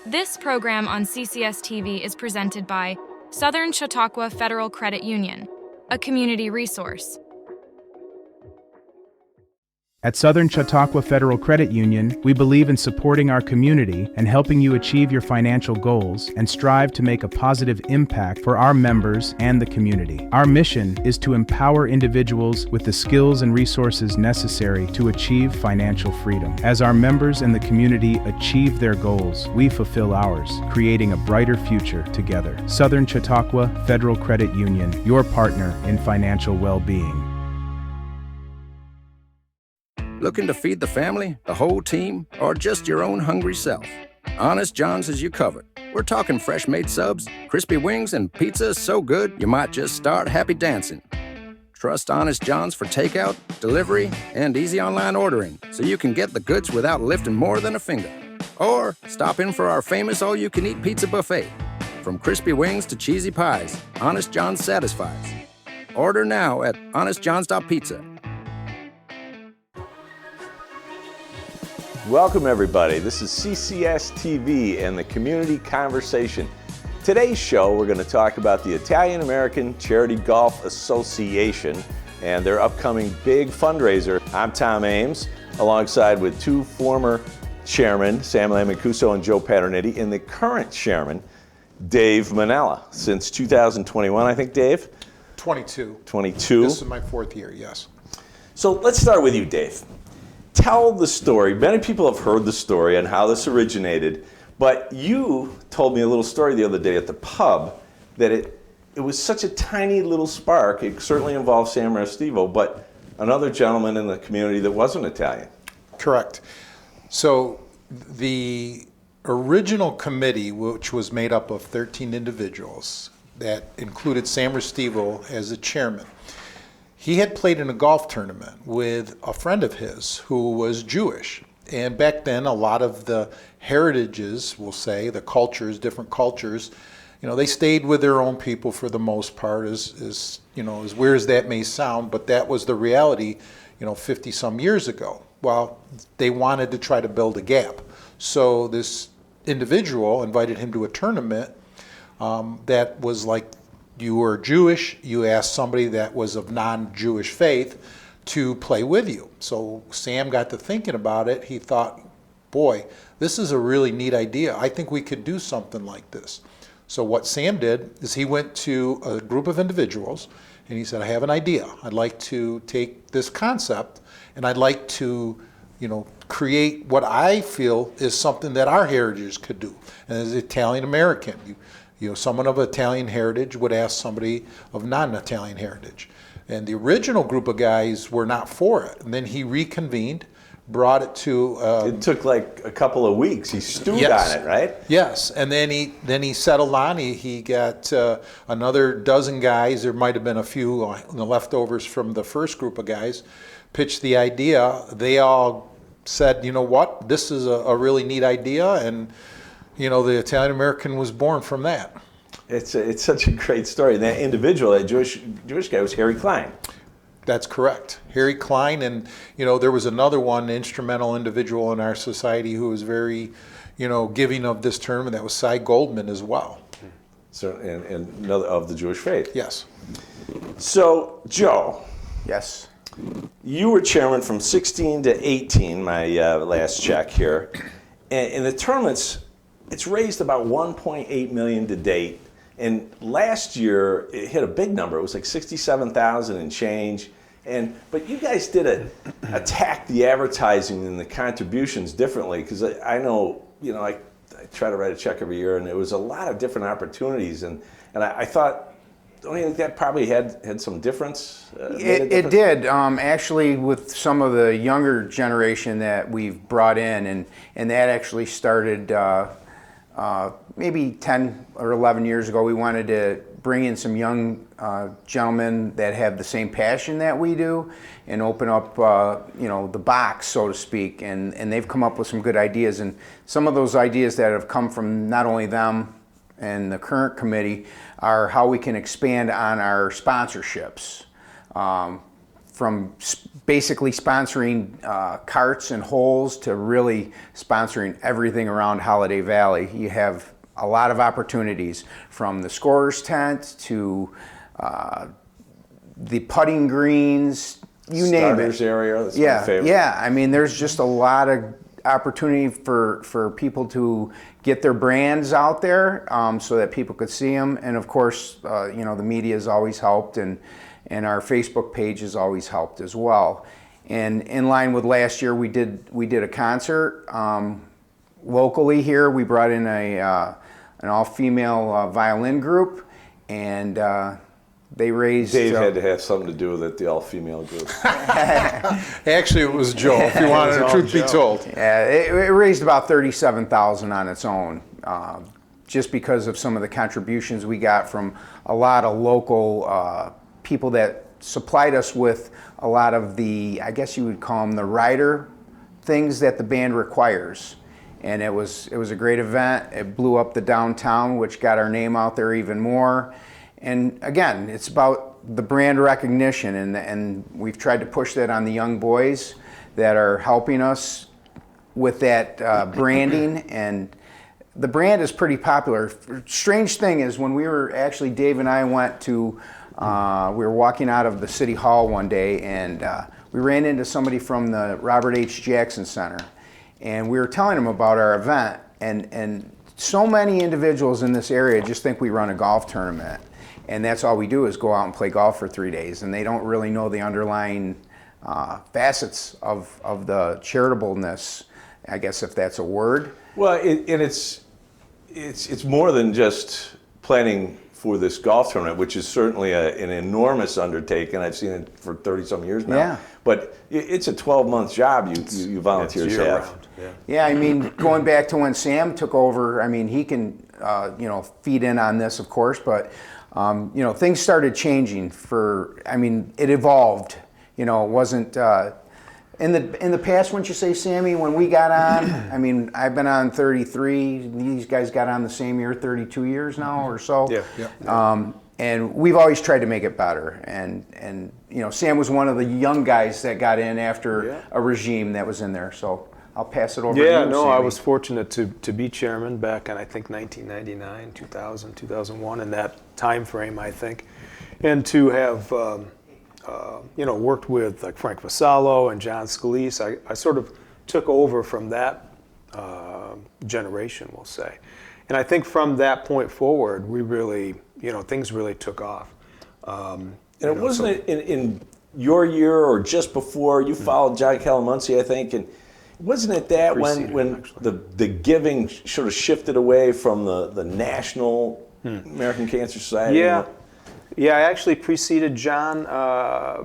This program on CCS-TV is presented by Southern Chautauqua Federal Credit Union, a community resource. At Southern Chautauqua Federal Credit Union, we believe in supporting our community and helping you achieve your financial goals and strive to make a positive impact for our members and the community. Our mission is to empower individuals with the skills and resources necessary to achieve financial freedom. As our members and the community achieve their goals, we fulfill ours, creating a brighter future together. Southern Chautauqua Federal Credit Union, your partner in financial well-being. Looking to feed the family, the whole team, or just your own hungry self? Honest John's has you covered. We're talking fresh-made subs, crispy wings, and pizza so good you might just start happy dancing. Trust Honest John's for takeout, delivery, and easy online ordering so you can get the goods without lifting more than a finger. Or stop in for our famous all-you-can-eat pizza buffet. From crispy wings to cheesy pies, Honest John's satisfies. Order now at honestjohns.pizza. Welcome everybody, this is CCS-TV and the Community Conversation. Today's show we're going to talk about the Italian American Charity Golf Association and their upcoming big fundraiser. I'm Tom Ames, alongside with two former chairmen, Sam Lamancuso and Joe Paternitti, and the current chairman, Dave Manella, since 2021, I think, Dave? 22. 22. This is my fourth year, yes. So let's start with you, Dave. Tell the story. Many people have heard the story on how this originated, but you told me a little story the other day at the pub that it was such a tiny little spark. It certainly involved Sam Restivo, but another gentleman in the community that wasn't Italian. Correct. So the original committee, which was made up of 13 individuals, that included Sam Restivo as the chairman, he had played in a golf tournament with a friend of his who was Jewish. And back then, a lot of the heritages, we'll say, the cultures, different cultures, they stayed with their own people for the most part, as weird as that may sound, but that was the reality, 50 some years ago. Well, they wanted to try to build a gap. So this individual invited him to a tournament that was like, you were Jewish, you asked somebody that was of non-Jewish faith to play with you. So Sam got to thinking about it. He thought, boy, this is a really neat idea. I think we could do something like this. So what Sam did is he went to a group of individuals and he said, I have an idea. I'd like to take this concept and I'd like to, create what I feel is something that our heritage could do. And as Italian American, someone of Italian heritage would ask somebody of non-Italian heritage. And the original group of guys were not for it. And then he reconvened, brought it to... it took like a couple of weeks. He stewed on it, right? Yes, and then he settled on. He got another dozen guys. There might have been a few leftovers from the first group of guys, pitched the idea. They all said, you know what, this is a really neat idea, and the Italian American was born from that. It's such a great story. And that individual, that Jewish guy, was Harry Klein. That's correct. Harry Klein, and there was another one, instrumental individual in our society who was very, giving of this tournament. That was Cy Goldman as well. So and another of the Jewish faith. Yes. So Joe. Yes. You were chairman from 16 to 18. My last check here, and in the tournaments. It's raised about $1.8 million to date, and last year it hit a big number. It was like $67,000 and change. But you guys did attack the advertising and the contributions differently, because I know I try to write a check every year, and there was a lot of different opportunities, and I thought, don't you think that probably had some difference? It did, actually, with some of the younger generation that we've brought in, and that actually started. Maybe 10 or 11 years ago, we wanted to bring in some young gentlemen that have the same passion that we do and open up, the box, so to speak. And they've come up with some good ideas. And some of those ideas that have come from not only them and the current committee are how we can expand on our sponsorships. basically sponsoring carts and holes to really sponsoring everything around Holiday Valley. You have a lot of opportunities, from the scorer's tent to the putting greens, you name it. Starters area, that's my favorite. Yeah, I mean, there's just a lot of opportunity for people to get their brands out there, so that people could see them. And of course, you know, the media has always helped, and our Facebook page has always helped as well. And in line with last year, we did a concert locally here. We brought in an all-female violin group, and they raised... Dave had to have something to do with it, the all-female group. Actually, it was Joe, if you wanted the truth be told. Yeah, it raised about $37,000 on its own, just because of some of the contributions we got from a lot of local people that supplied us with a lot of the, I guess you would call them the rider things that the band requires. And it was a great event. It blew up the downtown, which got our name out there even more. And again, it's about the brand recognition, and we've tried to push that on the young boys that are helping us with that branding. And the brand is pretty popular. Strange thing is, when we were actually, Dave and I went to, we were walking out of the City Hall one day, and we ran into somebody from the Robert H. Jackson Center. And we were telling them about our event, and so many individuals in this area just think we run a golf tournament. And that's all we do, is go out and play golf for 3 days. And they don't really know the underlying facets of the charitableness, I guess, if that's a word. Well, and it's more than just planning for this golf tournament, which is certainly an enormous undertaking. I've seen it for 30-some years now. Yeah. But it's a 12-month job you volunteers have. Yeah, I mean, going back to when Sam took over, I mean, he can, you know, feed in on this, of course, but, you know, things started changing I mean, it evolved. You know, it wasn't, in the past, wouldn't you say, Sammy, when we got on, I mean, I've been on 33, these guys got on the same year, 32 years now or so. Yeah. And we've always tried to make it better. And you know, Sam was one of the young guys that got in after a regime that was in there. So I'll pass it over to you, Yeah, no, Sammy. I was fortunate to be chairman back in, I think, 1999, 2000, 2001, in that time frame, I think. And to have, you know, worked with like Frank Vassallo and John Scalise, I sort of took over from that generation, we'll say. And I think from that point forward, we really, you know, things really took off. And it wasn't in your year or just before you followed John Calamunci, I think, and wasn't it that when the giving sort of shifted away from the national American Cancer Society? Yeah, I actually preceded John,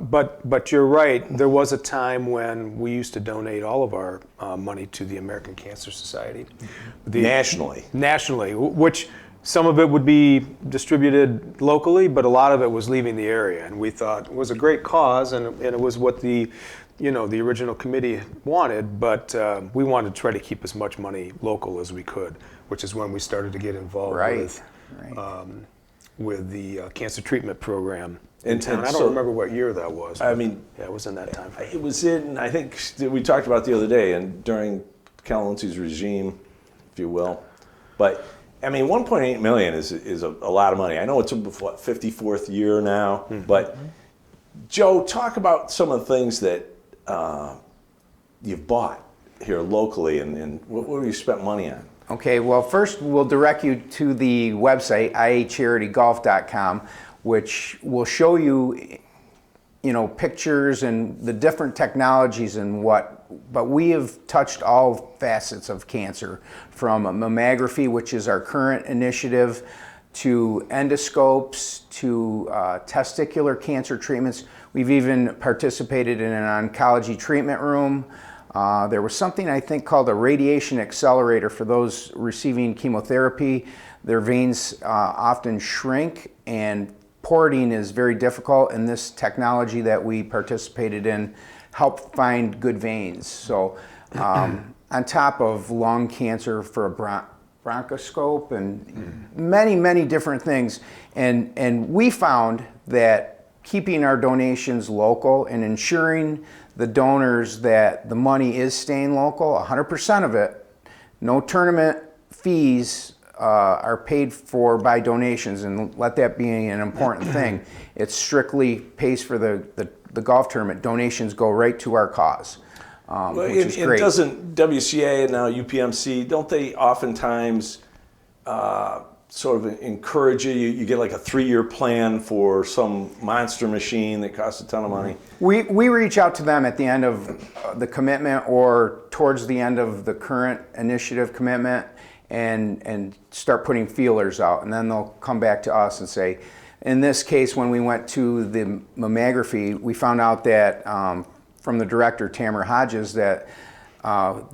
but you're right. There was a time when we used to donate all of our money to the American Cancer Society. Nationally, which some of it would be distributed locally, but a lot of it was leaving the area. And we thought it was a great cause, and it was what the original committee wanted, but we wanted to try to keep as much money local as we could, which is when we started to get involved with the cancer treatment program in town. I don't remember what year that was. I mean, yeah, it was in that time frame. It was in, I think, we talked about the other day, and during Calamunci's regime, if you will. But I mean, 1.8 million is a lot of money. I know it's what, 54th year now, but Joe, talk about some of the things that you've bought here locally, and what have you spent money on? Okay, well, first we'll direct you to the website, iacharitigolf.com, which will show you, you know, pictures and the different technologies and but we have touched all facets of cancer, from mammography, which is our current initiative, to endoscopes, to testicular cancer treatments. We've even participated in an oncology treatment room. There was something, I think, called a radiation accelerator for those receiving chemotherapy. Their veins often shrink, and porting is very difficult, and this technology that we participated in helped find good veins. So on top of lung cancer for a bronchoscope and many, many different things. And we found that keeping our donations local and ensuring the donors that the money is staying local, 100% of it. No tournament fees are paid for by donations, and let that be an important thing. It strictly pays for the golf tournament. Donations go right to our cause, which is great. Doesn't WCA and now UPMC, don't they oftentimes sort of encourage you? You get like a 3-year plan for some monster machine that costs a ton of money. We reach out to them at the end of the commitment or towards the end of the current initiative commitment and start putting feelers out. And then they'll come back to us and say, in this case, when we went to the mammography, we found out that from the director, Tamara Hodges, that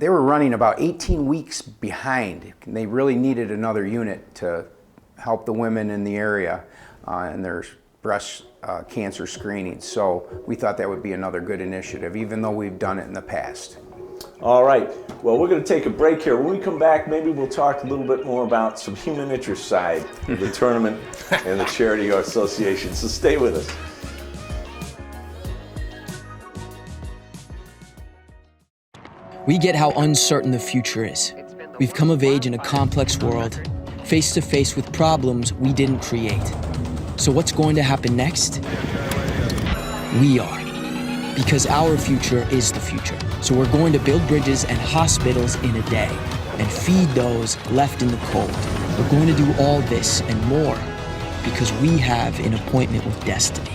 they were running about 18 weeks behind. They really needed another unit to help the women in the area in their breast cancer screenings. So we thought that would be another good initiative, even though we've done it in the past. All right. Well, we're going to take a break here. When we come back, maybe we'll talk a little bit more about some human interest side of the tournament and the charity association. So stay with us. We get how uncertain the future is. We've come of age in a complex world, face to face with problems we didn't create. So what's going to happen next? We are. Because our future is the future. So we're going to build bridges and hospitals in a day and feed those left in the cold. We're going to do all this and more because we have an appointment with destiny.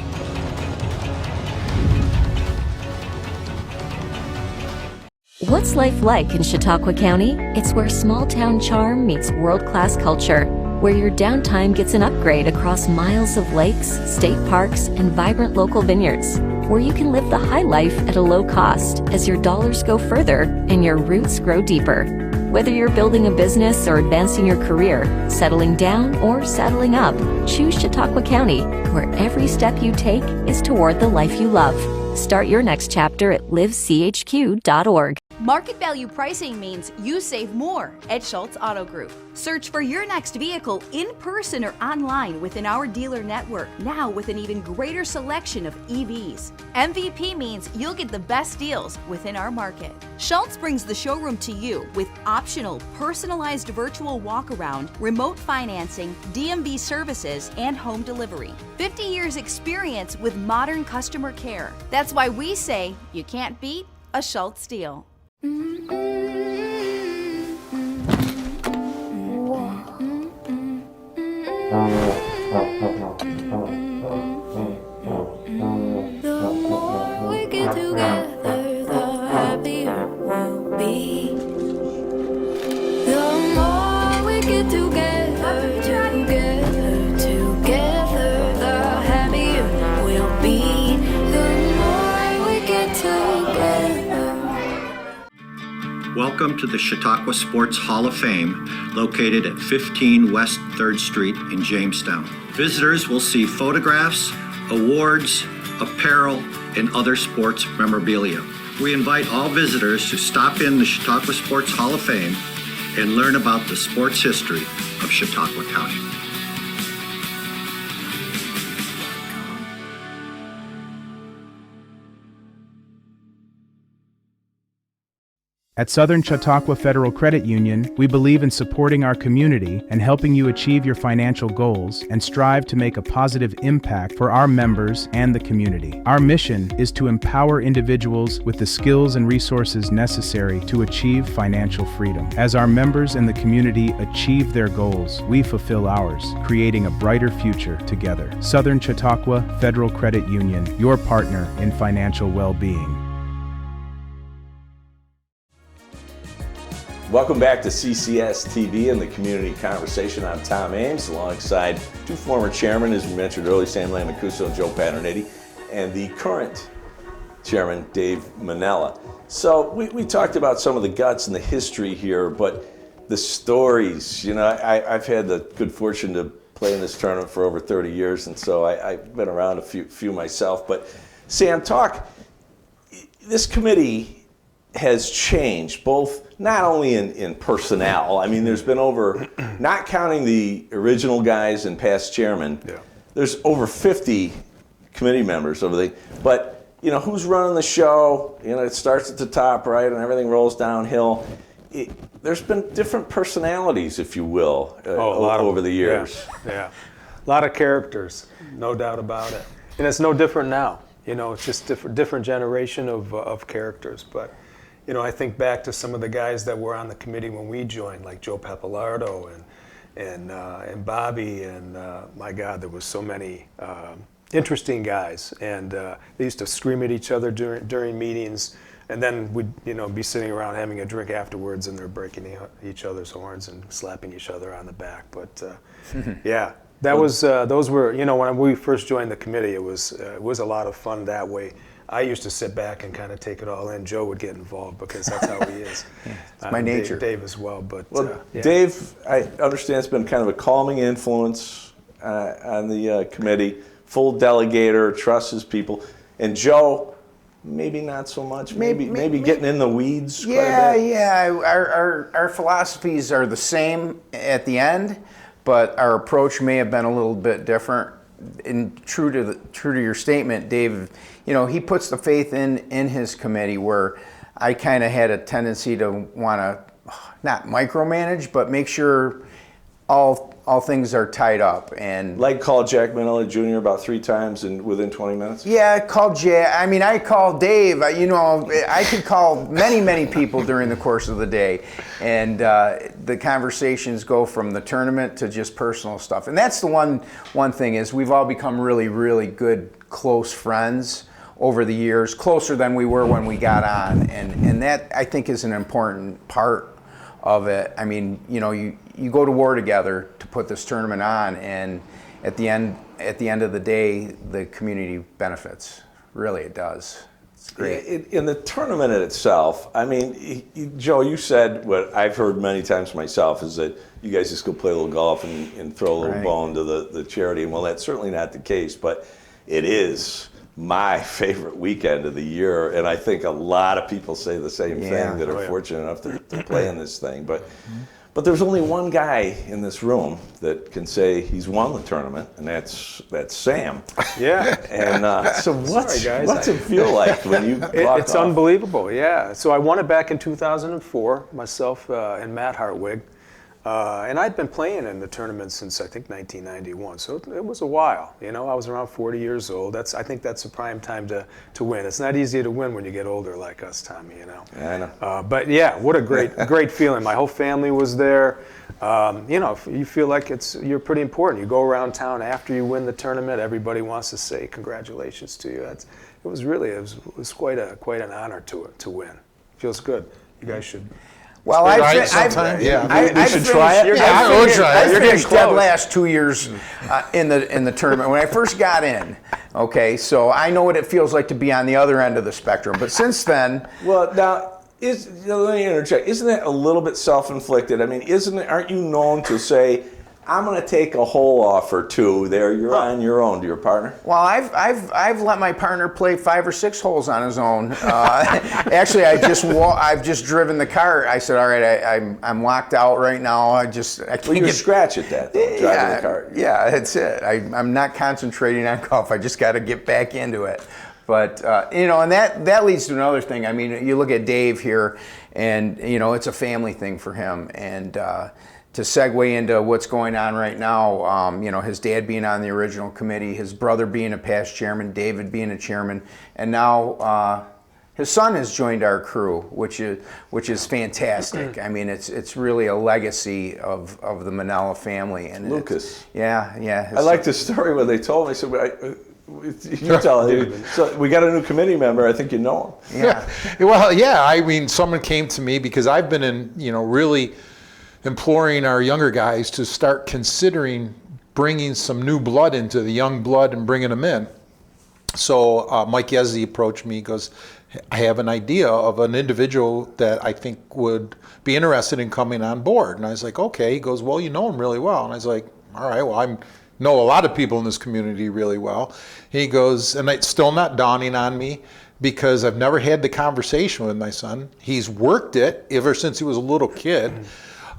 What's life like in Chautauqua County? It's where small-town charm meets world-class culture, where your downtime gets an upgrade across miles of lakes, state parks, and vibrant local vineyards, where you can live the high life at a low cost as your dollars go further and your roots grow deeper. Whether you're building a business or advancing your career, settling down or saddling up, choose Chautauqua County, where every step you take is toward the life you love. Start your next chapter at livechq.org. Market value pricing means you save more at Schultz Auto Group. Search for your next vehicle in person or online within our dealer network, now with an even greater selection of EVs. MVP means you'll get the best deals within our market. Schultz brings the showroom to you with optional personalized virtual walk-around, remote financing, DMV services, and home delivery. 50 years experience with modern customer care. That's why we say you can't beat a Schultz deal. We get together, the happier we'll be. The more we get together, the happier we'll be. The more we get together. Welcome to the Chautauqua Sports Hall of Fame, located at 15 West 3rd Street in Jamestown. Visitors will see photographs, awards, apparel, and other sports memorabilia. We invite all visitors to stop in the Chautauqua Sports Hall of Fame and learn about the sports history of Chautauqua County. At Southern Chautauqua Federal Credit Union, we believe in supporting our community and helping you achieve your financial goals and strive to make a positive impact for our members and the community. Our mission is to empower individuals with the skills and resources necessary to achieve financial freedom. As our members and the community achieve their goals, we fulfill ours, creating a brighter future together. Southern Chautauqua Federal Credit Union, your partner in financial well-being. Welcome back to CCS-TV and the Community Conversation. I'm Tom Ames, alongside two former chairmen, as we mentioned earlier, Sam Lamacouso and Joe Paternetti, and the current chairman, Dave Manella. So we talked about some of the guts and the history here, but the stories, you know, I've had the good fortune to play in this tournament for over 30 years, and so I've been around a few myself. But Sam, this committee has changed, both not only in personnel. I mean, there's been over, not counting the original guys and past chairman, there's over 50 committee members over the. But who's running the show? It starts at the top, right, and everything rolls downhill. There's been different personalities, if you will, over the years. Yeah, a lot of characters, no doubt about it. And it's no different now. It's just different generation of characters. But I think back to some of the guys that were on the committee when we joined, like Joe Pappalardo and Bobby, and my God, there was so many interesting guys. And they used to scream at each other during meetings. And then we'd be sitting around having a drink afterwards, and they're breaking each other's horns and slapping each other on the back. But yeah, that was those were when we first joined the committee, it was a lot of fun that way. I used to sit back and kind of take it all in. Joe would get involved because that's how he is. It's my nature. Dave as well. But yeah. Dave, I understand, has been kind of a calming influence on the committee. Full delegator, trusts his people, and Joe. Maybe not so much. Maybe getting in the weeds. Yeah. Our philosophies are the same at the end, but our approach may have been a little bit different. And true to your statement, Dave, he puts the faith in his committee, where I kind of had a tendency to want to not micromanage, but make sure all things are tied up. And call Jack Manella Jr. about 3 times within 20 minutes? Yeah, call Jack. I call Dave. I could call many people during the course of the day. And the conversations go from the tournament to just personal stuff. And that's the one thing is we've all become really, really good, close friends over the years, closer than we were when we got on. And that, I think, is an important part of it. You go to war together to put this tournament on, and at the end of the day, the community benefits. Really, it does. It's great. In the tournament itself, Joe, you said what I've heard many times myself is that you guys just go play a little golf and throw a little bone to the charity. And well, that's certainly not the case, but it is my favorite weekend of the year, and I think a lot of people say the same thing that are fortunate enough to play in this thing. But there's only one guy in this room that can say he's won the tournament, and that's Sam. Yeah. And so what's it feel like when you walk It's off? unbelievable, yeah. So I won it back in 2004, myself and Matt Hartwig. And I'd been playing in the tournament since, I think, 1991. So it was a while. I was around 40 years old. I think that's a prime time to win. It's not easy to win when you get older like us, Tommy, Yeah, I know. But yeah, what a great feeling. My whole family was there. You feel like you're pretty important. You go around town after you win the tournament. Everybody wants to say congratulations to you. It was quite an honor to win. Feels good. You guys should. Well, I should try it. I finished dead last 2 years in the tournament when I first got in. Okay, so I know what it feels like to be on the other end of the spectrum. But since then, well, now let me interject. Isn't that a little bit self-inflicted? Aren't you known to say, I'm going to take a hole off or two there. You're on your own to your partner. Well, I've let my partner play 5 or 6 holes on his own. Actually, I've just driven the car. I said, all right, I'm locked out right now. I can't you can scratch at that, though, driving the car. Yeah, that's it. I'm not concentrating on golf. I just got to get back into it. But and that leads to another thing. You look at Dave here, and it's a family thing for him, and. To segue into what's going on right now, his dad being on the original committee, his brother being a past chairman, David being a chairman, and now his son has joined our crew, which is fantastic. It's really a legacy of the Manella family. And Lucas. Yeah. I like the story when they told me. I said, you tell him. So we got a new committee member. I think you know him. Yeah. Well, yeah. Someone came to me because I've been in, really imploring our younger guys to start considering bringing some new blood into the young blood and bringing them in. So Mike Yezzi approached me, goes, I have an idea of an individual that I think would be interested in coming on board. And I was like, okay. He goes, well, you know him really well. And I was like, all right, well, I know a lot of people in this community really well. He goes, and it's still not dawning on me because I've never had the conversation with my son. He's worked it ever since he was a little kid.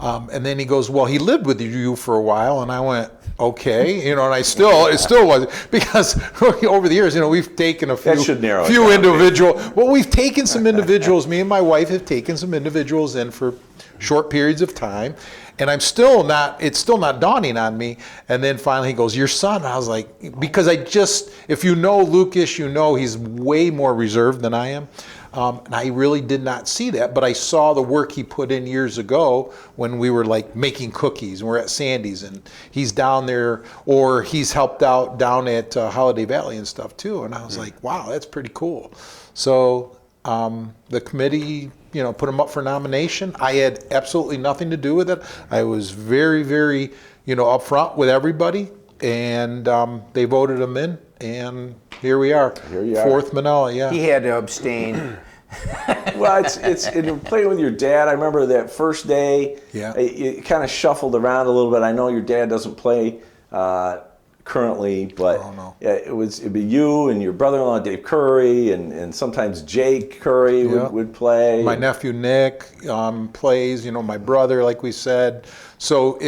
And then he goes, well, he lived with you for a while. And I went, okay, and it still was, because over the years, we've taken a few we've taken some individuals, me and my wife have taken some individuals in for short periods of time, and it's still not dawning on me. And then finally he goes, your son. I was like, because if you know Lucas, he's way more reserved than I am. And I really did not see that, but I saw the work he put in years ago when we were like making cookies and we're at Sandy's, and he's down there, or he's helped out down at Holiday Valley and stuff too. And I was like, wow, that's pretty cool. So the committee, put him up for nomination. I had absolutely nothing to do with it. I was very, very, upfront with everybody, and they voted him in, and here we are. Fourth Manila, yeah. He had to abstain. Well, it's playing with your dad. I remember that first day. Yeah. It kind of shuffled around a little bit. I know your dad doesn't play currently, but it'd be you and your brother-in-law Dave Curry, and sometimes Jake Curry would play. My nephew Nick plays. My brother, like we said. So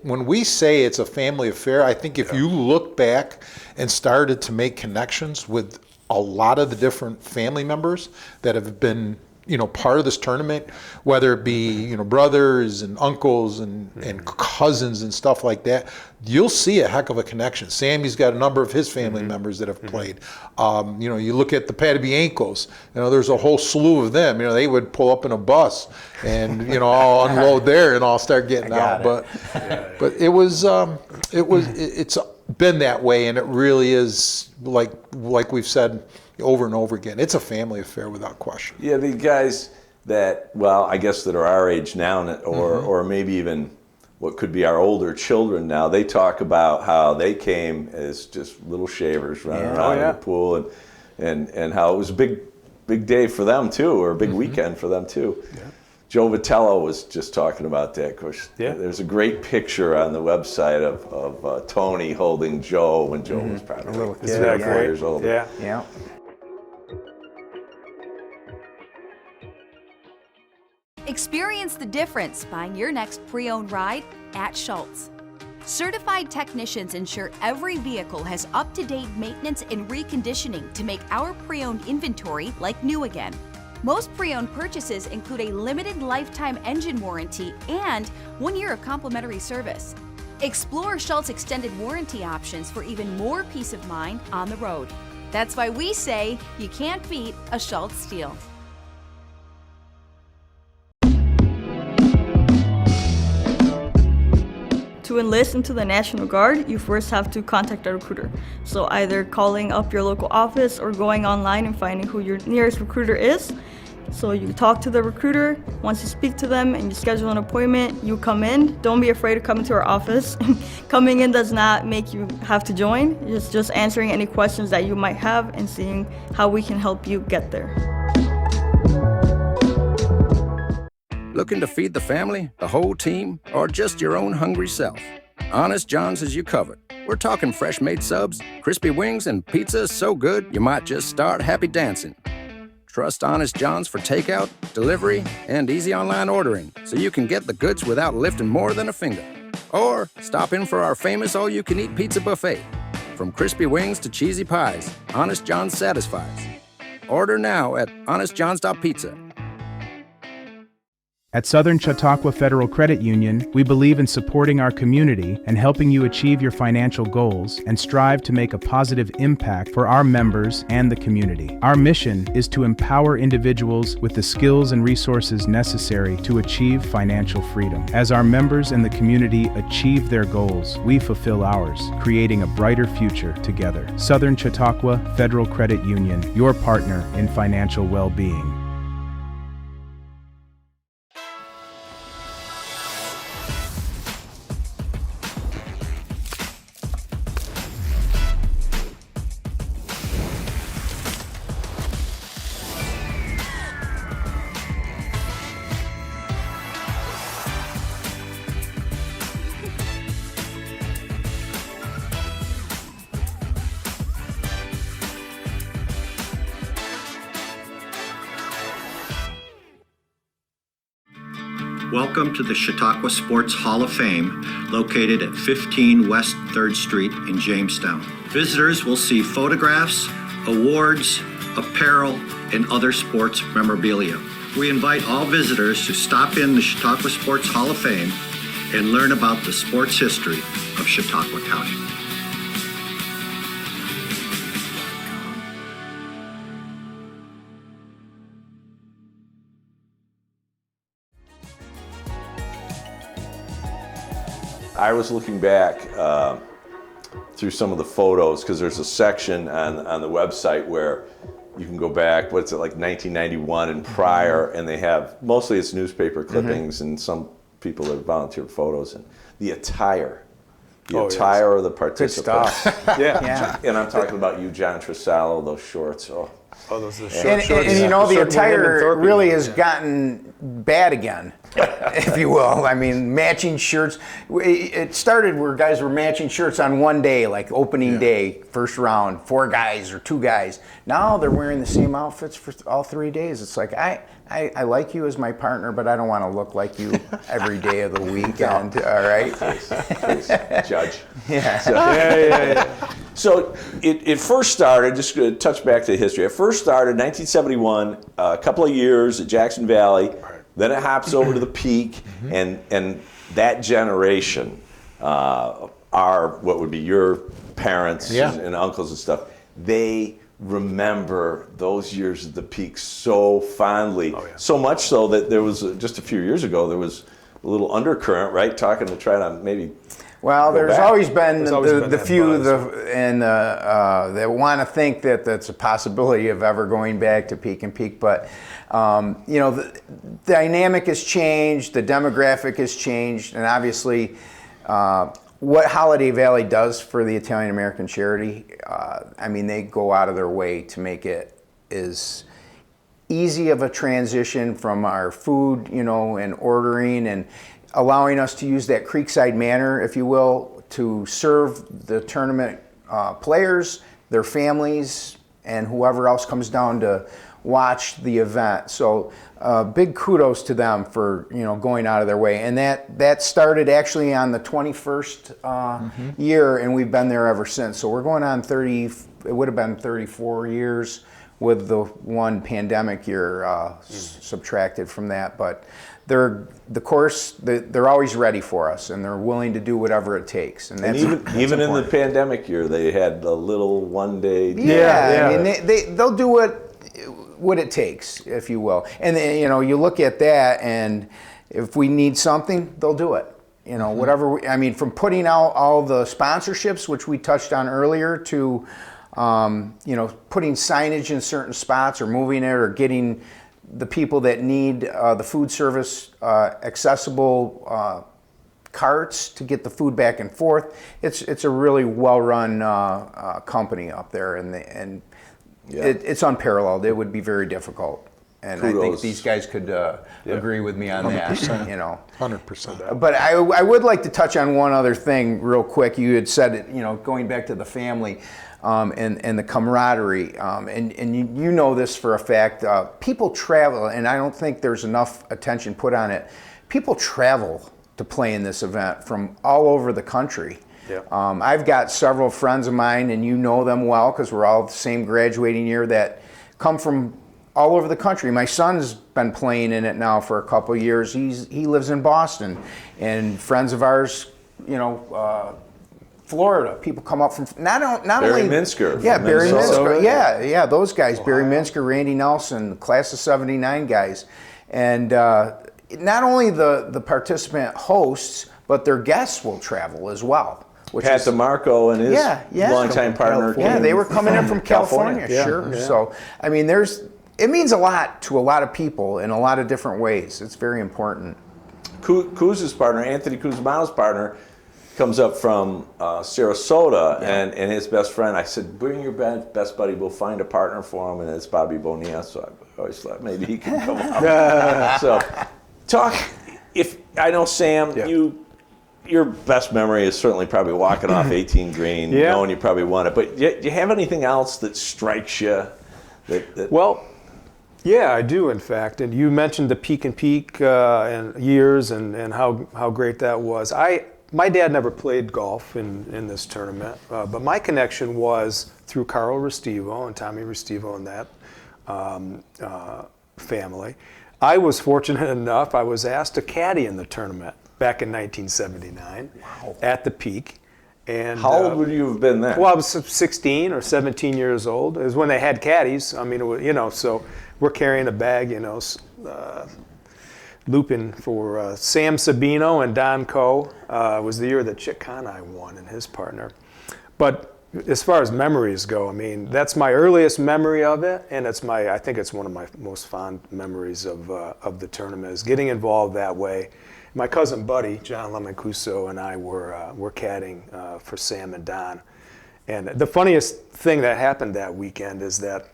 when we say it's a family affair, I think if you look back and started to make connections with a lot of the different family members that have been, part of this tournament, whether it be, brothers and uncles and cousins and stuff like that, you'll see a heck of a connection. Sammy's got a number of his family members that have played. You look at the Patabiancos, there's a whole slew of them. They would pull up in a bus and, all unload there and all start getting out. But it's been that way, and it really is, like we've said over and over again, it's a family affair without question. Yeah, the guys that, I guess that are our age now, or maybe even what could be our older children now, they talk about how they came as just little shavers running around in the pool, and how it was a big day for them too, or a big weekend for them too. Yeah. Joe Vitello was just talking about that. Of course, there's a great picture on the website of Tony holding Joe when Joe was probably 4 years old. Yeah. Experience the difference buying your next pre-owned ride at Schultz. Certified technicians ensure every vehicle has up-to-date maintenance and reconditioning to make our pre-owned inventory like new again. Most pre-owned purchases include a limited lifetime engine warranty and 1 year of complimentary service. Explore Schultz extended warranty options for even more peace of mind on the road. That's why we say you can't beat a Schultz deal. To enlist into the National Guard, you first have to contact a recruiter. So either calling up your local office or going online and finding who your nearest recruiter is. So you talk to the recruiter. Once you speak to them and you schedule an appointment, you come in. Don't be afraid to come into our office. Coming in does not make you have to join. It's just answering any questions that you might have and seeing how we can help you get there. Looking to feed the family, the whole team, or just your own hungry self? Honest John's has you covered. We're talking fresh-made subs, crispy wings, and pizza so good you might just start happy dancing. Trust Honest John's for takeout, delivery, and easy online ordering, so you can get the goods without lifting more than a finger. Or stop in for our famous all-you-can-eat pizza buffet. From crispy wings to cheesy pies, Honest John's satisfies. Order now at honestjohns.pizza. At Southern Chautauqua Federal Credit Union, we believe in supporting our community and helping you achieve your financial goals and strive to make a positive impact for our members and the community. Our mission is to empower individuals with the skills and resources necessary to achieve financial freedom. As our members and the community achieve their goals, we fulfill ours, creating a brighter future together. Southern Chautauqua Federal Credit Union, your partner in financial well-being. Welcome to the Chautauqua Sports Hall of Fame, located at 15 West 3rd Street in Jamestown. Visitors will see photographs, awards, apparel, and other sports memorabilia. We invite all visitors to stop in the Chautauqua Sports Hall of Fame and learn about the sports history of Chautauqua County. I was looking back through some of the photos, because there's a section on the website where you can go back, what's it, like 1991 and prior, and they have, mostly it's newspaper clippings and some people that volunteered photos, and the attire. Of the participants. Good stuff. Yeah. And I'm talking about you, John Trisalo, those shorts. Oh, those are short shorts. And you know, the Certainly attire really has yeah. gotten bad again, if you will. I mean, matching shirts. It started where guys were matching shirts on one day, like opening day, first round, 4 guys or 2 guys. Now they're wearing the same outfits for all 3 days. It's like, I like you as my partner, but I don't want to look like you every day of the weekend. All right? Please, judge. Yeah. So, So it first started, just to touch back to history, it first started 1971, a couple of years at Jackson Valley, then it hops over to the Peak, and that generation, what would be your parents and uncles and stuff, they remember those years at the Peak so fondly, so much so that there was, just a few years ago, there was a little undercurrent, right, talking to try to maybe... Well, there's always been the few that want to think that that's a possibility of ever going back to Peak and Peak, but you know, the dynamic has changed, the demographic has changed, and obviously what Holiday Valley does for the Italian American charity, I mean, they go out of their way to make it as easy of a transition from our food, you know, and ordering and allowing us to use that Creekside Manor, if you will, to serve the tournament players, their families, and whoever else comes down to watch the event. So big kudos to them for, you know, going out of their way. And that started actually on the 21st year, and we've been there ever since. So we're going on it would have been 34 years with the one pandemic year subtracted from that. But they're always ready for us, and they're willing to do whatever it takes. And that's even in the pandemic year, they had a little one-day. I mean, they'll do what it takes, if you will. And then, you know, you look at that, and if we need something, they'll do it. You know, whatever. I mean, from putting out all the sponsorships, which we touched on earlier, to you know, putting signage in certain spots, or moving it, or getting the people that need the food service accessible carts to get the food back and forth. It's a really well-run company up there, and it's unparalleled. It would be very difficult, and kudos. I think these guys could agree with me on 100%. That. You know, 100%. But I would like to touch on one other thing real quick. You had said it, you know, going back to the family. And the camaraderie, and you know this for a fact. People travel, and I don't think there's enough attention put on it. People travel to play in this event from all over the country. Yeah. I've got several friends of mine, and you know them well because we're all the same graduating year, that come from all over the country. My son's been playing in it now for a couple of years. He lives in Boston, and friends of ours, you know. Florida, people come up from not Barry only Minsker, Barry Minsker, those guys, Barry Minsker, Randy Nelson, class of '79 guys, and not only the participant hosts, but their guests will travel as well. Pat DeMarco and his longtime partner. Yeah, they were coming in from California. Sure. Yeah. So I mean, it means a lot to a lot of people in a lot of different ways. It's very important. Kuz's partner, Anthony Kuzmano's partner, comes up from Sarasota, and his best friend, I said, bring your best buddy, we'll find a partner for him, and it's Bobby Bonilla, so I always thought maybe he can come up. So, I know, Sam, your best memory is certainly probably walking off 18 green, knowing you probably won it, but do you have anything else that strikes you? Well, Yeah, I do, in fact. And you mentioned the peak and peak and years and how great that was. My dad never played golf in this tournament, but my connection was through Carl Restivo and Tommy Restivo and that family. I was fortunate enough, I was asked to caddy in the tournament back in 1979 at the peak. And how old would you have been then? Well, I was 16 or 17 years old. It was when they had caddies. I mean, it was, so we're carrying a bag, looping for Sam Sabino and Don Coe. It was the year that Chick Conai won and his partner. But as far as memories go, I mean, that's my earliest memory of it, and I think it's one of my most fond memories of the tournament, is getting involved that way. My cousin Buddy, John Lemancuso, and I were caddying for Sam and Don. And the funniest thing that happened that weekend is that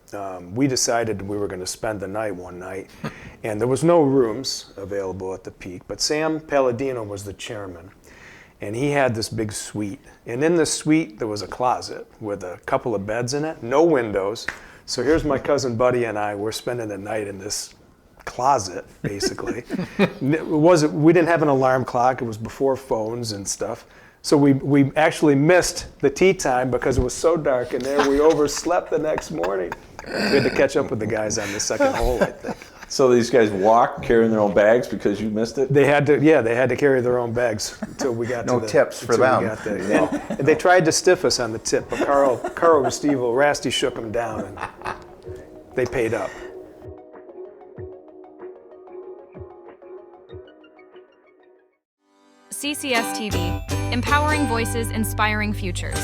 we decided we were going to spend the night one night, and there was no rooms available at the Peak, but Sam Palladino was the chairman, and he had this big suite. And in the suite, there was a closet with a couple of beds in it, no windows. So here's my cousin Buddy and I, we're spending the night in this closet, basically. We didn't have an alarm clock. It was before phones and stuff. So we actually missed the tee time because it was so dark in there. We overslept the next morning. We had to catch up with the guys on the second hole, I think. So these guys walked carrying their own bags because you missed it? They had to carry their own bags until we got no to the... tips for them. And they tried to stiff us on the tip, but Carl Restivo, Rasty shook them down, and they paid up. CCS-TV, empowering voices, inspiring futures.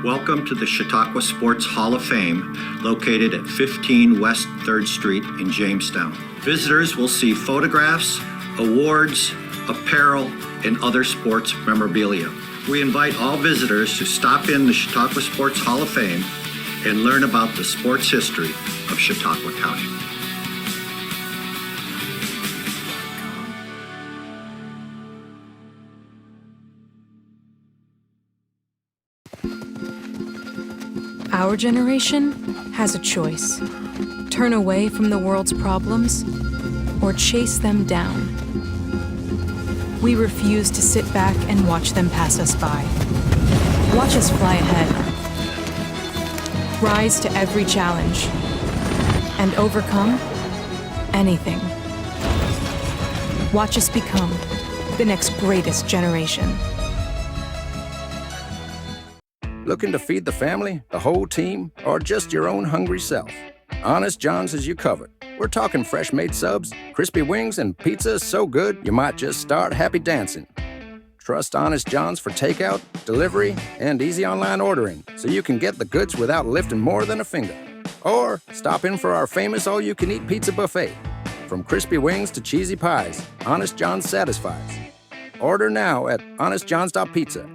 Welcome to the Chautauqua Sports Hall of Fame, located at 15 West 3rd Street in Jamestown. Visitors will see photographs, awards, apparel, and other sports memorabilia. We invite all visitors to stop in the Chautauqua Sports Hall of Fame and learn about the sports history of Chautauqua County. Our generation has a choice: turn away from the world's problems or chase them down. We refuse to sit back and watch them pass us by. Watch us fly ahead. Rise to every challenge and overcome anything. Watch us become the next greatest generation. Looking to feed the family, the whole team, or just your own hungry self? Honest John's has you covered. We're talking fresh-made subs, crispy wings, and pizza so good you might just start happy dancing. Trust Honest John's for takeout, delivery, and easy online ordering, so you can get the goods without lifting more than a finger. Or stop in for our famous all-you-can-eat pizza buffet. From crispy wings to cheesy pies, Honest John's satisfies. Order now at honestjohns.pizza.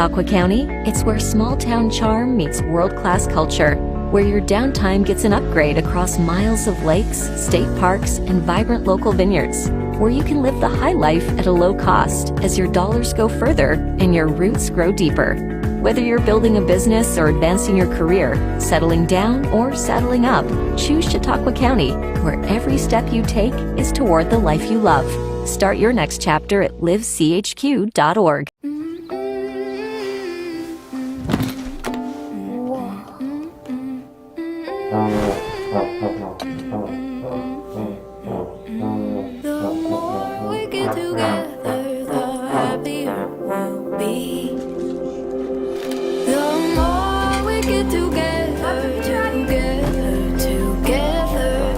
Chautauqua County, it's where small-town charm meets world-class culture, where your downtime gets an upgrade across miles of lakes, state parks, and vibrant local vineyards, where you can live the high life at a low cost as your dollars go further and your roots grow deeper. Whether you're building a business or advancing your career, settling down or settling up, choose Chautauqua County, where every step you take is toward the life you love. Start your next chapter at livechq.org. The more we get together, the happier we'll be. The more we get together,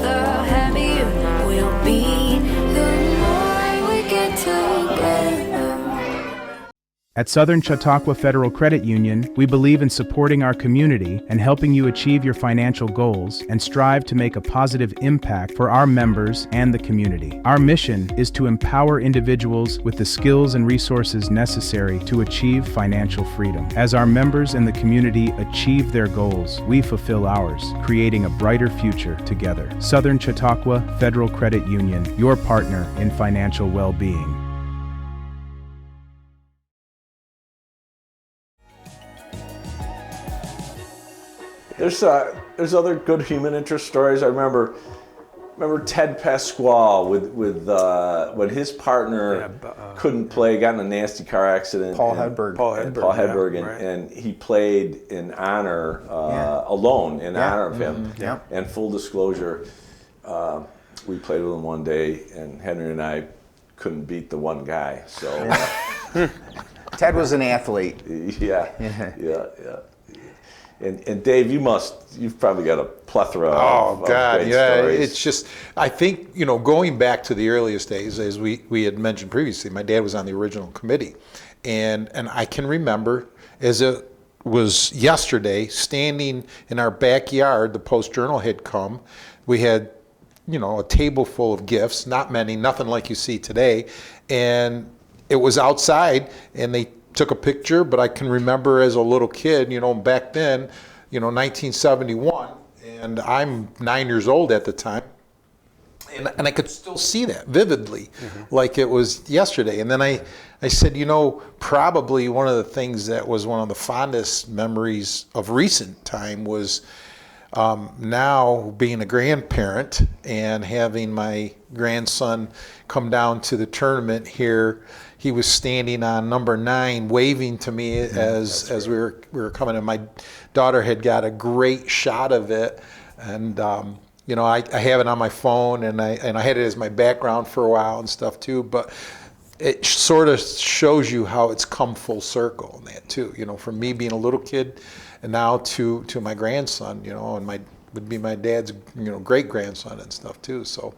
the happier we'll be. The more we get together. At Southern Chautauqua Federal Credit Union, we believe in supporting our community and helping you achieve your financial goals and strive to make a positive impact for our members and the community. Our mission is to empower individuals with the skills and resources necessary to achieve financial freedom. As our members and the community achieve their goals, we fulfill ours, creating a brighter future together. Southern Chautauqua Federal Credit Union, your partner in financial well-being. There's other good human interest stories. I remember Ted Pasquale with when his partner couldn't play, got in a nasty car accident. Paul Hedberg, and he played in honor, alone in honor of him. And full disclosure, we played with him one day, and Henry and I couldn't beat the one guy. So Ted was an athlete. Yeah. And Dave, you've probably got a plethora of great stories. It's just, I think, going back to the earliest days, as we had mentioned previously, my dad was on the original committee. And I can remember, as it was yesterday, standing in our backyard, the Post-Journal had come. We had, a table full of gifts, not many, nothing like you see today. And it was outside, and they took a picture, but I can remember as a little kid, back then, 1971, and I'm 9 years old at the time, and I could still see that vividly, like it was yesterday. And then I said, probably one of the things that was one of the fondest memories of recent time was now being a grandparent and having my grandson come down to the tournament here. He was standing on number 9, waving to me as we were coming in. My daughter had got a great shot of it, and I have it on my phone, and I had it as my background for a while and stuff too. But it sort of shows you how it's come full circle in that too. From me being a little kid, and now to my grandson. And would be my dad's great grandson and stuff too. So.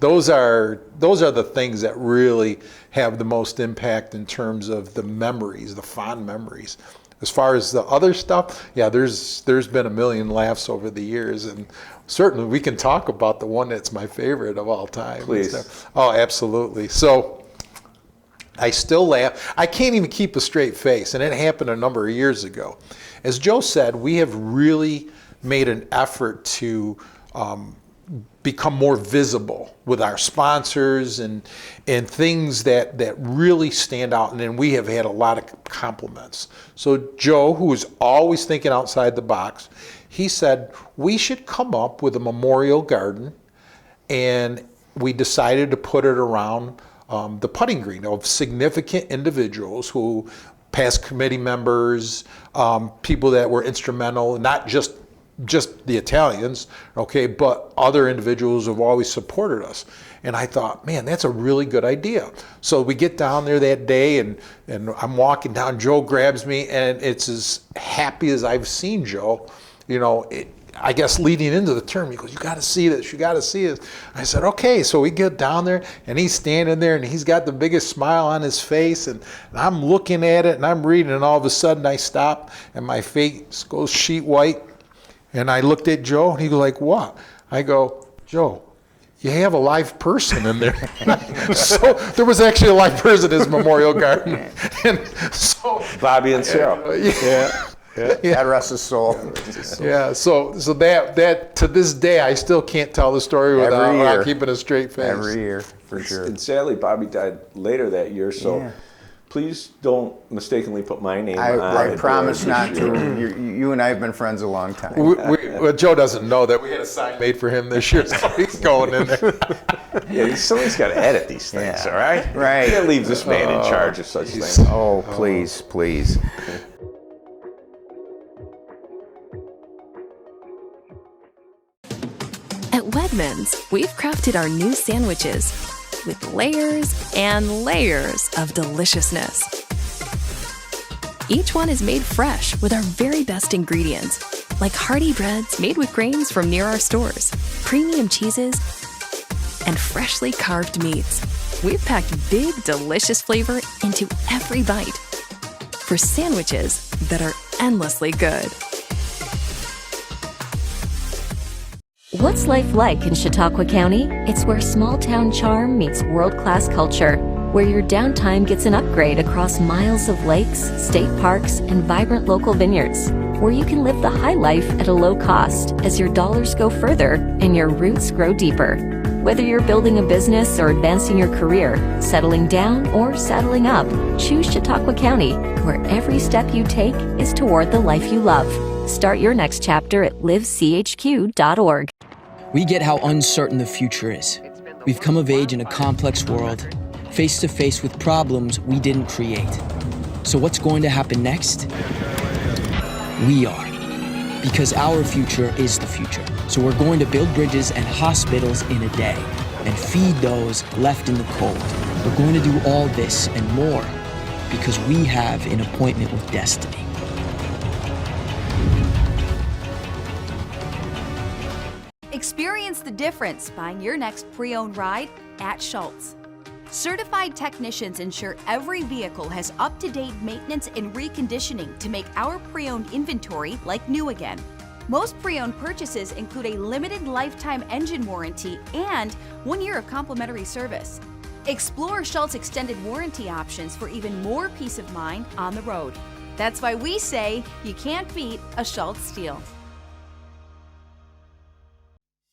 Those are the things that really have the most impact in terms of the memories, the fond memories. As far as the other stuff, there's been a million laughs over the years, and certainly we can talk about the one that's my favorite of all time. Please. Oh, absolutely. So I still laugh. I can't even keep a straight face, and it happened a number of years ago. As Joe said, we have really made an effort to become more visible with our sponsors and things that really stand out. And then we have had a lot of compliments. So Joe, who is always thinking outside the box, he said, we should come up with a memorial garden, and we decided to put it around the putting green of significant individuals who, past committee members, people that were instrumental, not just the Italians, but other individuals who have always supported us. And I thought, man, that's a really good idea. So we get down there that day, and I'm walking down, Joe grabs me, and it's as happy as I've seen Joe. I guess leading into the term, he goes, you got to see this, you got to see this. I said, okay. So we get down there, and he's standing there, and he's got the biggest smile on his face, and I'm looking at it, and I'm reading, and all of a sudden I stop, and my face goes sheet white. And I looked at Joe, and he was like, what? I go, Joe, you have a live person in there. So there was actually a live person in his memorial garden. And so Bobby and Sarah. God rest his soul. Yeah, so that to this day, I still can't tell the story without keeping a straight face. Every year, for sure. And sadly, Bobby died later that year, so please don't mistakenly put my name on it. I promise not to. You and I have been friends a long time. Well, Joe doesn't know that we had a sign made for him this year, so he's going in there. Somebody's got to edit these things, all right? Right. You can't leave this man in charge of such things. Oh, please. At Wegmans, we've crafted our new sandwiches with layers and layers of deliciousness. Each one is made fresh with our very best ingredients, like hearty breads made with grains from near our stores, premium cheeses, and freshly carved meats. We've packed big, delicious flavor into every bite for sandwiches that are endlessly good. What's life like in Chautauqua County? It's where small-town charm meets world-class culture, where your downtime gets an upgrade across miles of lakes, state parks, and vibrant local vineyards, where you can live the high life at a low cost as your dollars go further and your roots grow deeper. Whether you're building a business or advancing your career, settling down or settling up, choose Chautauqua County, where every step you take is toward the life you love. Start your next chapter at livechq.org. We get how uncertain the future is. We've come of age in a complex world, face to face with problems we didn't create. So what's going to happen next? We are. Because our future is the future. So we're going to build bridges and hospitals in a day and feed those left in the cold. We're going to do all this and more because we have an appointment with destiny. Experience the difference buying your next pre-owned ride at Schultz. Certified technicians ensure every vehicle has up-to-date maintenance and reconditioning to make our pre-owned inventory like new again. Most pre-owned purchases include a limited lifetime engine warranty and 1 year of complimentary service. Explore Schultz extended warranty options for even more peace of mind on the road. That's why we say you can't beat a Schultz deal.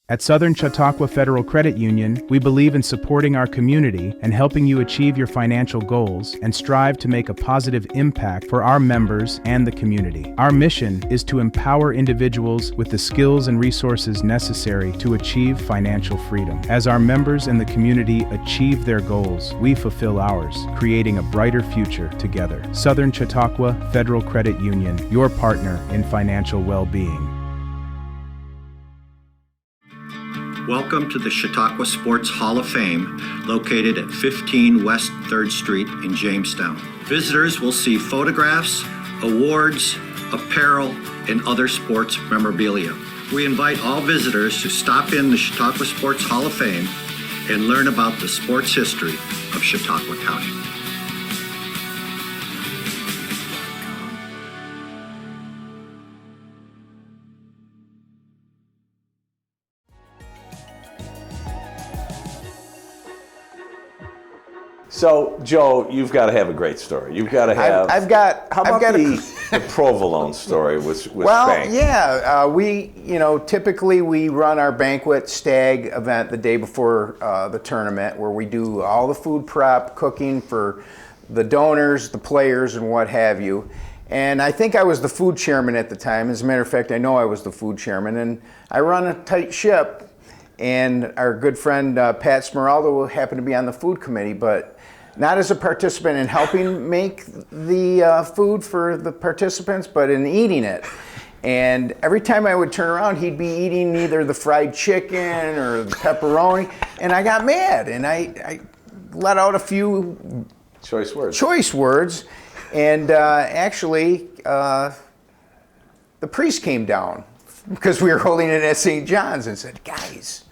At Southern Chautauqua Federal Credit Union, we believe in supporting our community and helping you achieve your financial goals and strive to make a positive impact for our members and the community. Our mission is to empower individuals with the skills and resources necessary to achieve financial freedom. As our members and the community achieve their goals, we fulfill ours, creating a brighter future together. Southern Chautauqua Federal Credit Union, your partner in financial well-being. Welcome to the Chautauqua Sports Hall of Fame, located at 15 West 3rd Street in Jamestown. Visitors will see photographs, awards, apparel, and other sports memorabilia. We invite all visitors to stop in the Chautauqua Sports Hall of Fame and learn about the sports history of Chautauqua County. So, Joe, you've got to have a great story. You've got to have. I've got. How about I've got the provolone story with well, Spank? yeah, we typically we run our banquet stag event the day before the tournament, where we do all the food prep, cooking for the donors, the players, and what have you. And I think I was the food chairman at the time. As a matter of fact, I know I was the food chairman, and I run a tight ship. And our good friend Pat Smeraldo happened to be on the food committee, but not as a participant in helping make the food for the participants, but in eating it. And every time I would turn around, he'd be eating either the fried chicken or the pepperoni, and I got mad, and I let out a few choice words, and actually the priest came down because we were holding it at St. John's and said, guys,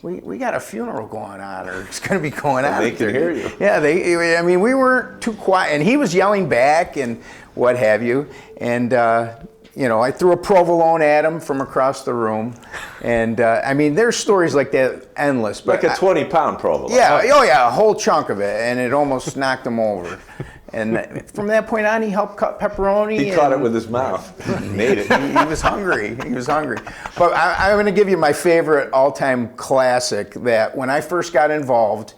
we got a funeral going on, or it's going to be going on. They can hear you. Yeah, we weren't too quiet, and he was yelling back and what have you. And I threw a provolone at him from across the room, and there's stories like that endless. But like a 20-pound provolone. Yeah, a whole chunk of it, and it almost knocked him over. And from that point on, he helped cut pepperoni. He caught it with his mouth. Made it. He was hungry. But I'm going to give you my favorite all-time classic that when I first got involved,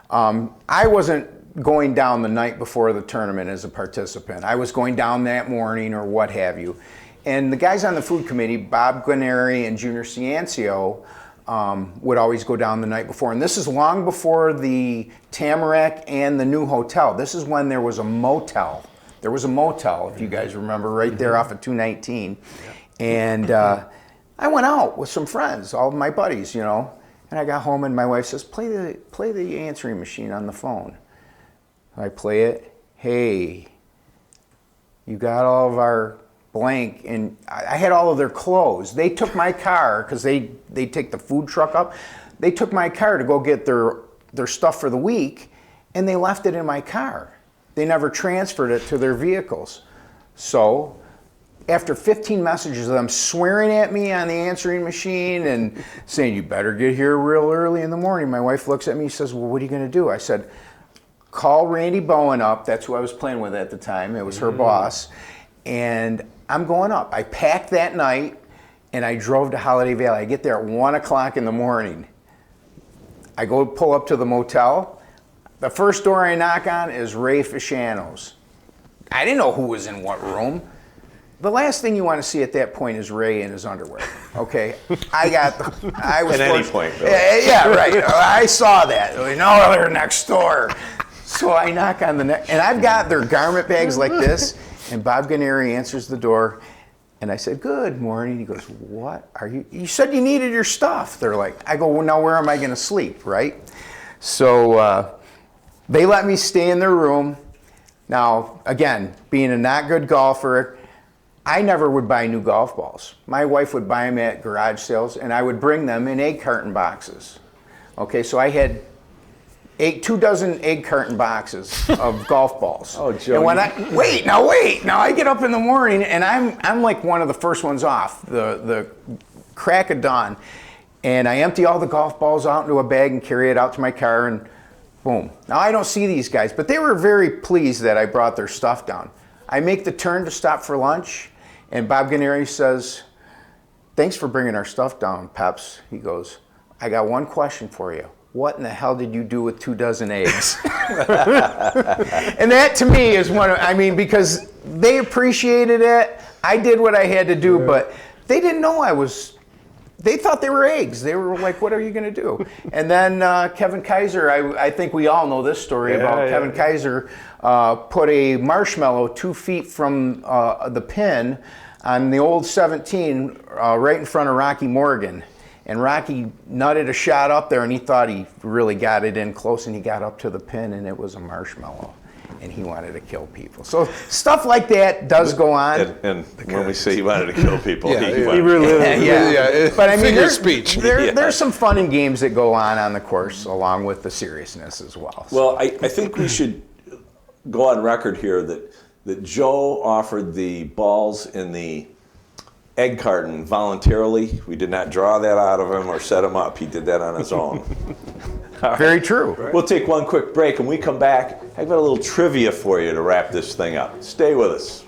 I wasn't going down the night before the tournament as a participant. I was going down that morning or what have you. And the guys on the food committee, Bob Guarneri and Junior Ciancio, would always go down the night before. And this is long before the Tamarack and the new hotel. This is when there was a motel. There was a motel, if you guys remember, right there off of 219. Yeah. And I went out with some friends, all of my buddies, and I got home and my wife says, play the answering machine on the phone. I play it. Hey, you got all of our blank, and I had all of their clothes. They took my car because they take the food truck up. They took my car to go get their stuff for the week, and they left it in my car. They never transferred it to their vehicles. So after 15 messages of them swearing at me on the answering machine and saying, you better get here real early in the morning, my wife looks at me and says, well, what are you going to do? I said, call Randy Bowen up. That's who I was playing with at the time. It was her boss. And I'm going up. I packed that night, and I drove to Holiday Valley. I get there at 1 o'clock in the morning. I go pull up to the motel. The first door I knock on is Ray Fischano's. I didn't know who was in what room. the last thing you want to see at that point is Ray in his underwear. Okay, I was at any point. Really. Yeah, right. I saw that. No, they're next door. So I knock on the neck, and I've got their garment bags like this. And Bob Ganeri answers the door, and I said, "Good morning." He goes, "What are you? You said you needed your stuff." They're like, I go, "Well, now where am I going to sleep?" Right? So they let me stay in their room. Now, again, being a not good golfer, I never would buy new golf balls. My wife would buy them at garage sales, and I would bring them in egg carton boxes. Okay, so I had 2 dozen egg carton boxes of golf balls. Oh, Joe. And when wait, now I get up in the morning, and I'm like one of the first ones off, the crack of dawn, and I empty all the golf balls out into a bag and carry it out to my car, and boom. Now I don't see these guys, but they were very pleased that I brought their stuff down. I make the turn to stop for lunch, and Bob Ganeri says, "Thanks for bringing our stuff down, Peps." He goes, "I got one question for you. What in the hell did you do with 2 dozen eggs?" And that to me is because they appreciated it. I did what I had to do, but they didn't know they thought they were eggs. They were like, "What are you going to do?" And then Kevin Kaiser, I think we all know this story about Kevin Kaiser, put a marshmallow 2 feet from the pin on the old 17 right in front of Rocky Morgan. And Rocky nutted a shot up there, and he thought he really got it in close, and he got up to the pin, and it was a marshmallow. And he wanted to kill people. So stuff like that does go on. And when we say he wanted to kill people, he really yeah. But I mean, there's some fun and games that go on the course, along with the seriousness as well. So. Well, I think we should go on record here that Joe offered the balls in the egg carton voluntarily. We did not draw that out of him or set him up. He did that on his own. Very true. We'll take one quick break, and we come back. I've got a little trivia for you to wrap this thing up. Stay with us.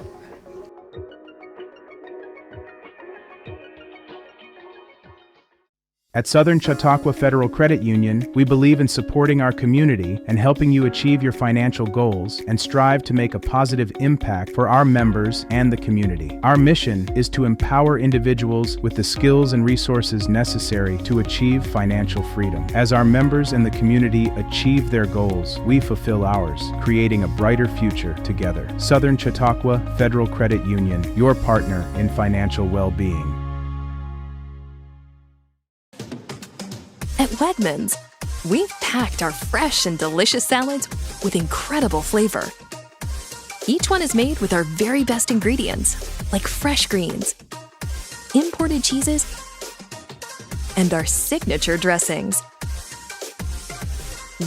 At Southern Chautauqua Federal Credit Union, we believe in supporting our community and helping you achieve your financial goals and strive to make a positive impact for our members and the community. Our mission is to empower individuals with the skills and resources necessary to achieve financial freedom. As our members and the community achieve their goals, we fulfill ours, creating a brighter future together. Southern Chautauqua Federal Credit Union, your partner in financial well-being. At Wegmans, we've packed our fresh and delicious salads with incredible flavor. Each one is made with our very best ingredients, like fresh greens, imported cheeses, and our signature dressings.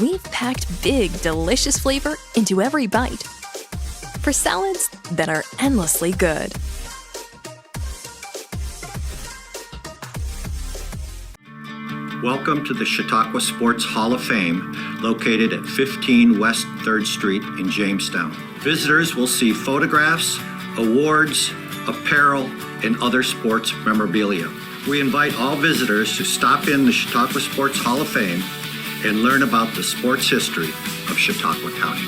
We've packed big, delicious flavor into every bite for salads that are endlessly good. Welcome to the Chautauqua Sports Hall of Fame, located at 15 West 3rd Street in Jamestown. Visitors will see photographs, awards, apparel, and other sports memorabilia. We invite all visitors to stop in the Chautauqua Sports Hall of Fame and learn about the sports history of Chautauqua County.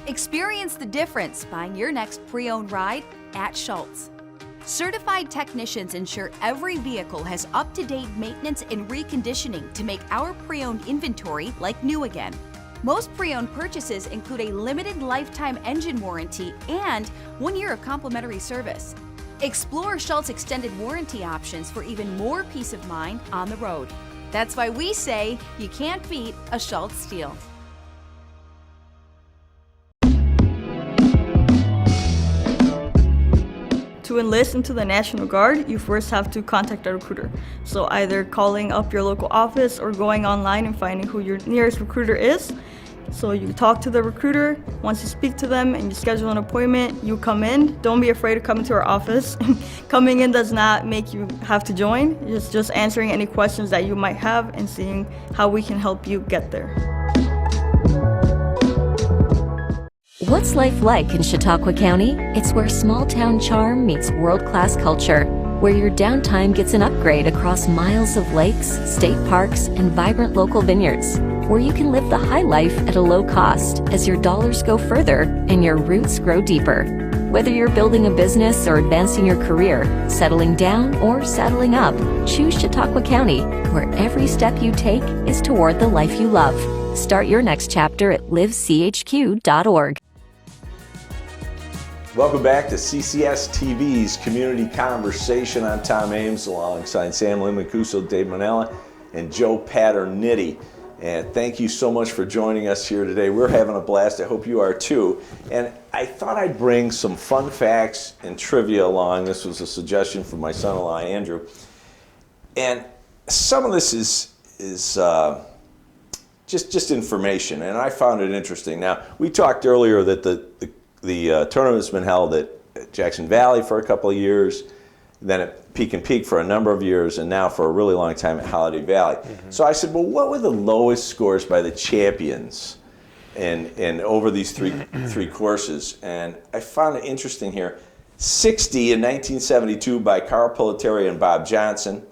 Experience the difference buying your next pre-owned ride at Schultz. Certified technicians ensure every vehicle has up-to-date maintenance and reconditioning to make our pre-owned inventory like new again. Most pre-owned purchases include a limited lifetime engine warranty and 1 year of complimentary service. Explore Schultz extended warranty options for even more peace of mind on the road. That's why we say you can't beat a Schultz deal. To enlist into the National Guard, you first have to contact a recruiter. So either calling up your local office or going online and finding who your nearest recruiter is. So you talk to the recruiter. Once you speak to them and you schedule an appointment, you come in. Don't be afraid to come into our office. Coming in does not make you have to join. It's just answering any questions that you might have and seeing how we can help you get there. What's life like in Chautauqua County? It's where small town charm meets world-class culture, where your downtime gets an upgrade across miles of lakes, state parks, and vibrant local vineyards, where you can live the high life at a low cost as your dollars go further and your roots grow deeper. Whether you're building a business or advancing your career, settling down or settling up, choose Chautauqua County, where every step you take is toward the life you love. Start your next chapter at livechq.org. Welcome back to CCS-TV's Community Conversation. I'm Tom Ames alongside Sam Limancuso, Dave Manella, and Joe Paterniti. And thank you so much for joining us here today. We're having a blast. I hope you are too. And I thought I'd bring some fun facts and trivia along. This was a suggestion from my son-in-law, Andrew. And some of this is just information, and I found it interesting. Now, we talked earlier that the tournament's been held at Jackson Valley for a couple of years, then at Peak and Peak for a number of years, and now for a really long time at Holiday Valley. So I said, well, what were the lowest scores by the champions and over these three courses? And I found it interesting here. 60 in 1972 by Carl Pelletieri and Bob Johnson.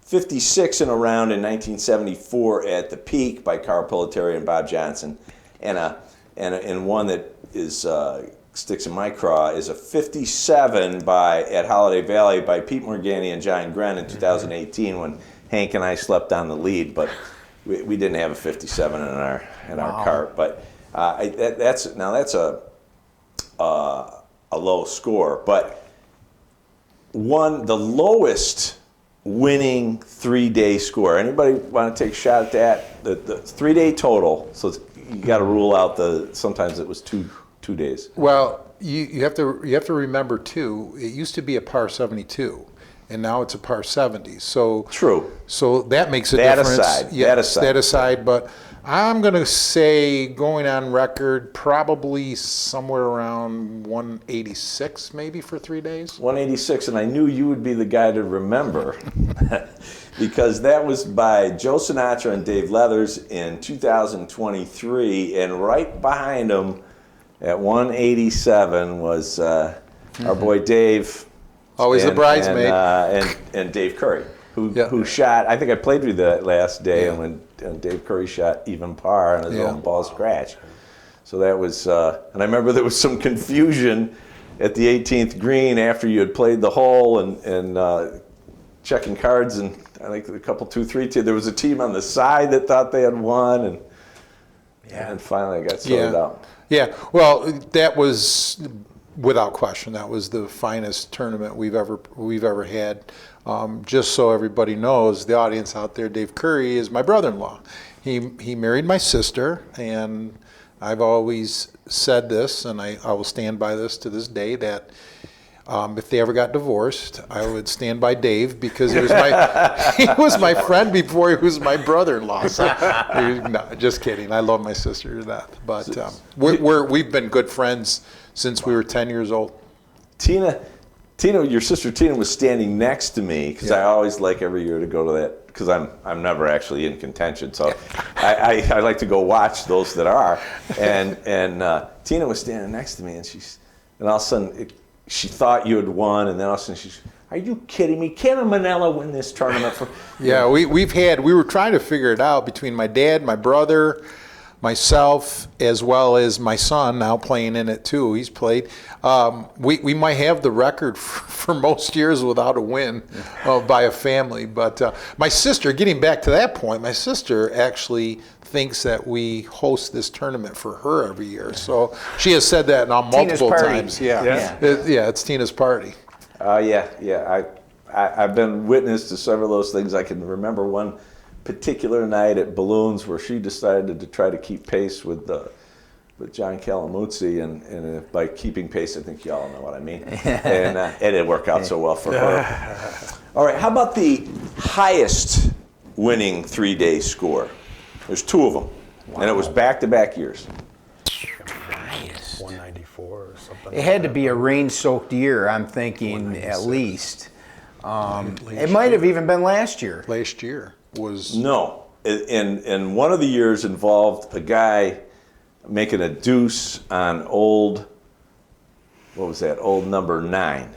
56 in a round in 1974 at the Peak by Carl Pelletieri and Bob Johnson. And one that is sticks in my craw is a 57 at Holiday Valley by Pete Morgani and John Gren in 2018 when Hank and I slept on the lead, but we didn't have a 57 in our cart. But that's a low score. But the lowest winning 3-day score. Anybody want to take a shot at that? The 3-day total. So you got to rule out sometimes it was two days. Well, you have to remember too. It used to be a par 72, and now it's a par 70. So true. So that makes a difference. That aside. But I'm going to say, going on record, probably somewhere around 186 maybe for 3 days. 186, and I knew you would be the guy to remember because that was by Joe Sinatra and Dave Leathers in 2023, and right behind them at 187 was our boy Dave. Always the bridesmaid. And Dave Curry, who shot, I think I played with you that last day, and Dave Curry shot even par on his own ball scratch. So that was, and I remember there was some confusion at the 18th green after you had played the hole and checking cards, and I think a couple, 2-3, there was a team on the side that thought they had won, and finally I got sorted out. Yeah, well, that was without question. That was the finest tournament we've ever had. Just so everybody knows, the audience out there, Dave Curry is my brother-in-law. He married my sister, and I've always said this, and I will stand by this to this day, that if they ever got divorced, I would stand by Dave because he was my friend before he was my brother-in-law. So, no, just kidding. I love my sister to death, but we've been good friends since we were 10 years old. Tina, your sister Tina was standing next to me because I always like every year to go to that because I'm never actually in contention, so I like to go watch those that are. And Tina was standing next to me, and all of a sudden she thought you had won, and then all of a sudden she's, "Are you kidding me? Can a Manella win this tournament?" Yeah, we were trying to figure it out between my dad, my brother, myself, as well as my son now playing in it too. He's played. We might have the record for most years without a win by a family. But my sister, getting back to that point, my sister actually thinks that we host this tournament for her every year. So she has said that now multiple times. Yeah, it's Tina's party. I've been witness to several of those things. I can remember one particular night at Balloons where she decided to try to keep pace with John Calamuzzi, and by keeping pace, I think you all know what I mean. And it didn't work out so well for her. All right, how about the highest winning 3-day score? There's 2 of them, and it was back-to-back years. Nice. 194 or something. It had to be a rain-soaked year, I'm thinking, at least. It might have even been last year. Last year was... No. And one of the years involved a guy making a deuce on old number 9.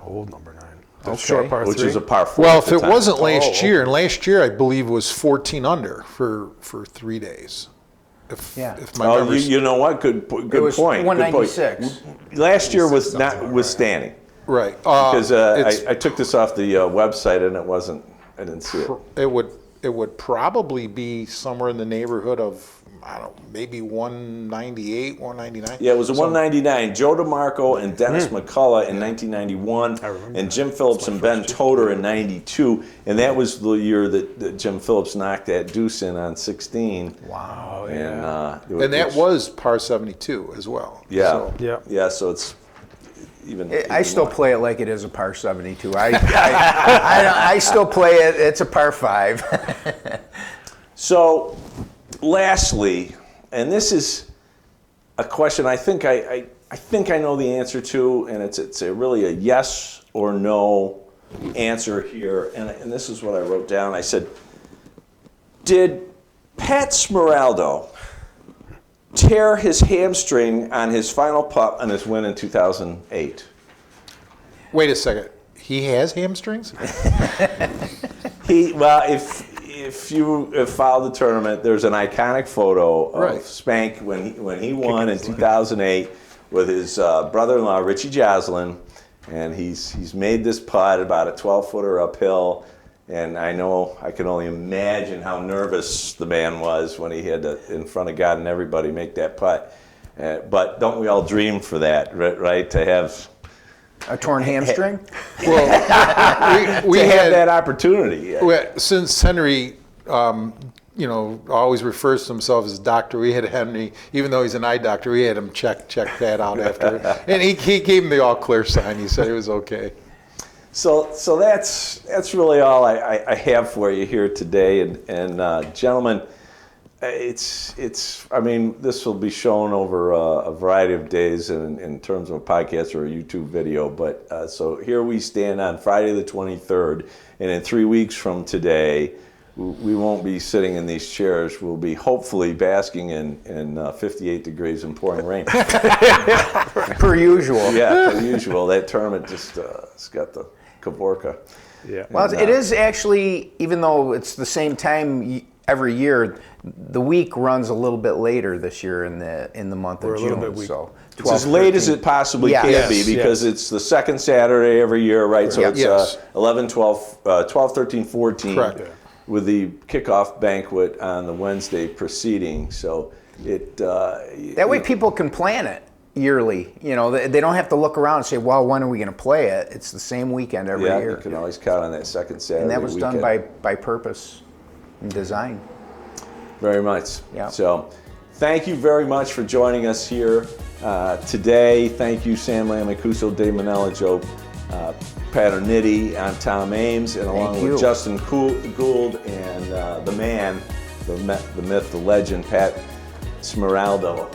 Old number 9. The short par which 3. is a par 4. Well, at if the it time. wasn't last year, and last year I believe was 14 under for 3 days. If my Oh, memory's you know what? Good point. It was Good point. 196. Last year was not withstanding. right. Because I took this off the website and it wasn't. I didn't see it. It would probably be somewhere in the neighborhood of, I don't know, maybe 198, 199. Yeah, it was a 199. Joe DeMarco and Dennis McCullough in 1991, and Jim Phillips and Ben Toder in 92, and that was the year that Jim Phillips knocked that deuce in on 16. Wow. And that was par 72 as well. Yeah. So. Yeah. So it's even. I still play it like it is a par 72. I still play it. It's a par 5. So, lastly, and this is a question I think I think I know the answer to, and it's really a yes or no answer here. And this is what I wrote down. I said, did Pat Smeraldo tear his hamstring on his final putt on his win in 2008? Wait a second. He has hamstrings? If you have followed the tournament, there's an iconic photo of Spank when he won in 2008 with his brother-in-law Richie Joslin, and he's made this putt about a 12-footer uphill, and I know I can only imagine how nervous the man was when he had to, in front of God and everybody, make that putt. But don't we all dream for that, right? To have a torn hamstring? Well, we had that opportunity. Since Henry, always refers to himself as doctor, we had Henry, even though he's an eye doctor, we had him check that out after. And he gave him the all clear sign. He said it was okay. So that's really all I have for you here today. And gentlemen, I mean, this will be shown over a variety of days in terms of a podcast or a YouTube video. But so here we stand on Friday the 23rd, and in 3 weeks from today, we won't be sitting in these chairs. We'll be hopefully basking in 58 degrees and pouring rain. Per usual. Yeah, per usual. That tournament just it's got the Kavorka. Yeah. Well, it is actually, even though it's the same time every year, the week runs a little bit later this year in the month of June. So it's as late as it possibly can be because it's the second Saturday every year, right? So it's 11, 12, 13, 14. Correct. With the kickoff banquet on the Wednesday preceding. So it that way people can plan it yearly. They don't have to look around and say, well, when are we going to play it? It's the same weekend every year. You can always count on that second Saturday and that was weekend. done by purpose and design. Very much. Yeah. So thank you very much for joining us here today. Thank you, Sam Lamicuso, Dave Manella, Joe Paternity. I'm Tom Ames, and along with Justin Gould and the man, the myth, the legend, Pat Smeraldo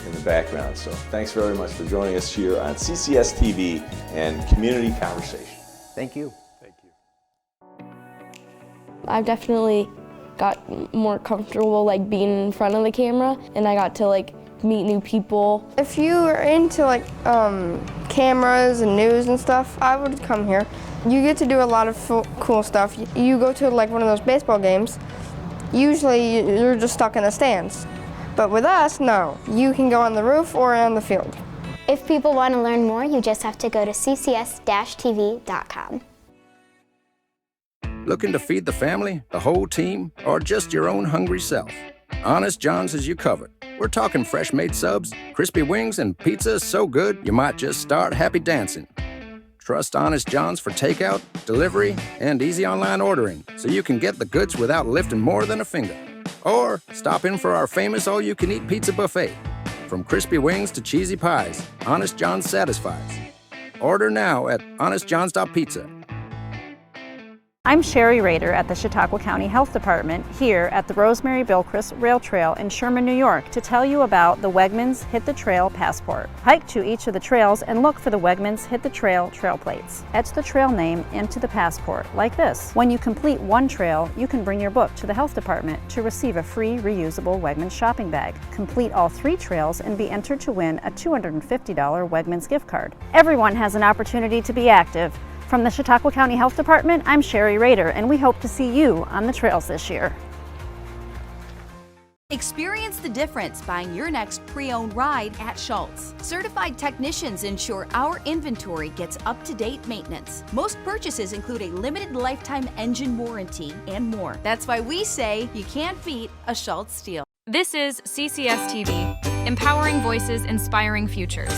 in the background. So thanks very much for joining us here on CCS-TV and Community Conversation. Thank you. Thank you. I've definitely got more comfortable being in front of the camera, and I got to meet new people. If you are into cameras and news and stuff, I would come here. You get to do a lot of cool stuff. You go to one of those baseball games, usually you're just stuck in the stands. But with us, no. You can go on the roof or on the field. If people want to learn more, you just have to go to ccs-tv.com. Looking to feed the family, the whole team, or just your own hungry self? Honest John's has you covered. We're talking fresh-made subs, crispy wings, and pizza so good you might just start happy dancing. Trust Honest John's for takeout, delivery, and easy online ordering so you can get the goods without lifting more than a finger. Or stop in for our famous all-you-can-eat pizza buffet. From crispy wings to cheesy pies, Honest John's satisfies. Order now at honestjohns.pizza. I'm Sherry Rader at the Chautauqua County Health Department here at the Rosemary Billcrest Rail Trail in Sherman, New York to tell you about the Wegmans Hit the Trail Passport. Hike to each of the trails and look for the Wegmans Hit the Trail trail plates. Etch the trail name into the passport like this. When you complete one trail, you can bring your book to the Health Department to receive a free reusable Wegmans shopping bag. Complete all 3 trails and be entered to win a $250 Wegmans gift card. Everyone has an opportunity to be active. From the Chautauqua County Health Department, I'm Sherry Rader, and we hope to see you on the trails this year. Experience the difference buying your next pre-owned ride at Schultz. Certified technicians ensure our inventory gets up-to-date maintenance. Most purchases include a limited lifetime engine warranty and more. That's why we say you can't beat a Schultz deal. This is CCS-TV, empowering voices, inspiring futures.